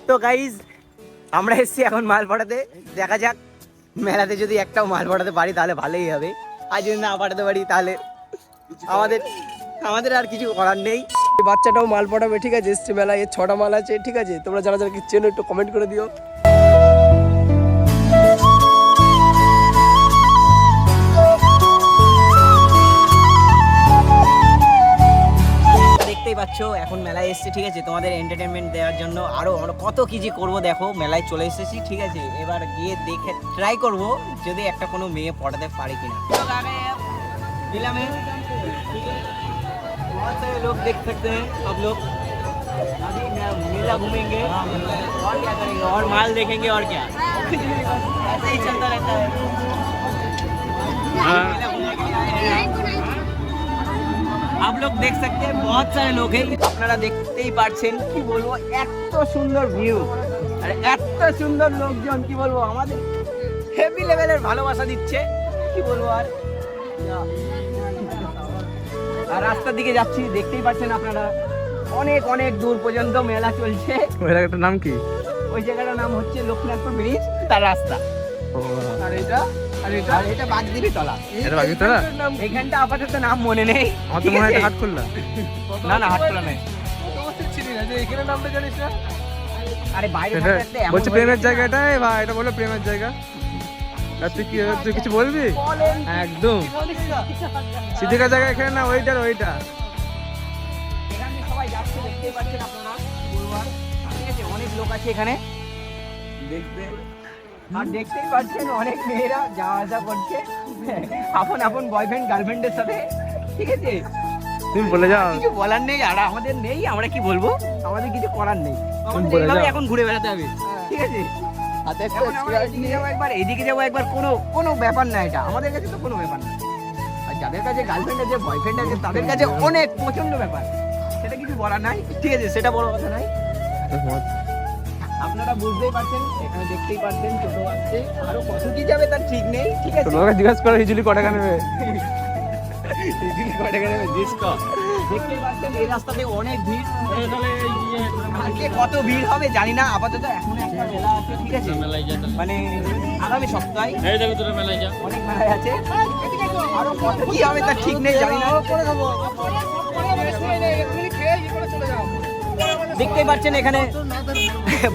তো গাইজ আমরা এসেছি এখন মাল পাঠাতে, দেখা যাক মেলাতে যদি একটাও মাল পাঠাতে পারি তাহলে ভালোই হবে, আর যদি না পাঠাতে পারি তাহলে আমাদের আর কিছু করার নেই। বাচ্চাটাও মাল পাঠাবে, ঠিক আছে? এসছে মেলায়, এর 6টা মাল আছে, ঠিক আছে? তোমরা যারা যারা কি চেনো একটু কমেন্ট করে দিও। দেখতেই পাচ্ছ এখন মেলায় এসেছি, ঠিক আছে? তোমাদের এন্টারটেনমেন্ট দেওয়ার জন্য আরো আমরা কত কিছু করব, দেখো মেলায় চলে এসেছি, ঠিক আছে? এবার গিয়ে দেখে ট্রাই করব যদি একটা কোনো মেয়ে পটাতে পারি কিনা। जिला में बहुत सारे लोग देख सकते हैं, सब लोग अभी मेला घूमेंगे और क्या करेंगे और माल देखेंगे और क्या ऐसे ही चलता रहता है। मेला घूमने के लिए आए हैं, आप लोग देख सकते हैं बहुत सारे लोग हैं, আপনারা দেখতেই পাচ্ছেন। কি বলবো, এত সুন্দর ভিউ আর এত সুন্দর লোকজন, কি বলবো আমাদের হেভি লেভেলের ভালোবাসা দিচ্ছে, কি বলবো। আর রাস্তার দিকে যাচ্ছি, দেখতেই পাচ্ছেন আপনারা অনেক অনেক দূর পর্যন্ত মেলা চলছে। ওই জায়গাটার নাম কি? ওই জায়গাটার নাম হচ্ছে লক্ষ্মীনাথপুর ব্রিজ, তার রাস্তা। আর এটা বাগদিরি তলা। এটা বাগদিরি তলা? এখানটা আপাতত নাম মনে নেই। আমার তো মনে হয় হাটখোলা। না হাটখোলা নেই। এখানে নামটা জানিস না? আরে বাইরে বলছে প্রেমের জায়গাটা, ভাই এটা বলো প্রেমের জায়গা। তুই কিছু বলবি? একদম সিদ্দিকার জায়গা এখানে না, ওইটার ওইটা। এখানে সবাই যাচ্ছে, দেখতেই পাচ্ছেন আপনারা, ঠিক আছে? অনেক লোক আছে এখানে দেখতে, আর দেখতেই পাচ্ছেন অনেক মেয়েরা যাওয়া আসা করছে আপন আপন বয়ফ্রেন্ড গার্লফ্রেন্ডের সাথে, ঠিক আছে? তুমি বলে যাও, কিছু বলার নেই, আর আমাদের নেই, আমরা কি বলবো, আমাদের কিছু করার নেই, এখন ঘুরে বেড়াতে হবে, ঠিক আছে? এদিকে যাবো একবার, কোনো ব্যাপার না, এটা আমাদের কাছে তো কোনো ব্যাপার না। আর যাদের কাছে গার্লফ্রেন্ড আছে বয়ফ্রেন্ড আছে তাদের কাছে অনেক প্রচন্ড ব্যাপার, সেটা কিছু বলার নাই, ঠিক আছে? সেটা বড় কথা নাই। আপনারা বুঝতেই পারছেন, এখানে দেখতেই পাচ্ছেন ছোট আসছে, আরো কত কি যাবে তার ঠিক নেই, ঠিক আছে? তোমাকে জিজ্ঞাসা করো হিজুলি কত টাকা নেবে। দেখতেই পাচ্ছেন এই রাস্তাতে অনেক ভিড়, আজকে কত ভিড় হবে জানি না, আপাতত এখন একটা মেলা আছে, ঠিক আছে? মানে আগামী সপ্তাহে অনেক মেলায় আছে, আরো কত কি হবে তার ঠিক নেই, জানি না। দেখতেই পাচ্ছেন এখানে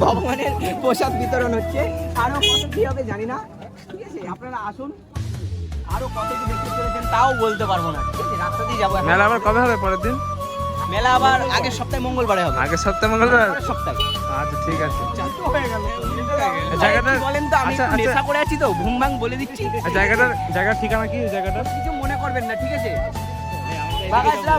ভগবানের প্রসাদ বিতরণ হচ্ছে, আরো কত কি হবে জানি না, ঠিক আছে? আপনারা আসুন, আরো কত কি দেখতে চলেছেন তাও বলতে পারবো না, ঠিক আছে? রাস্তা দিয়ে যাবো। মেলা আবার কবে হবে পরের দিন? মেলা আবার আগের সপ্তাহে মঙ্গলবারে হবে। আগের সপ্তাহে মঙ্গলবার? সপ্তাহে। আচ্ছা ঠিক আছে। চালু হয়ে গেল। জায়গাটা বলেন তো, আমি একটু নেশা করে আছি তো, ঘুম ভাঙ বলে দিচ্ছি। জায়গাটার ঠিকানা কি? জায়গাটা কিছু মনে করবেন না, ঠিক আছে? বাগাসরা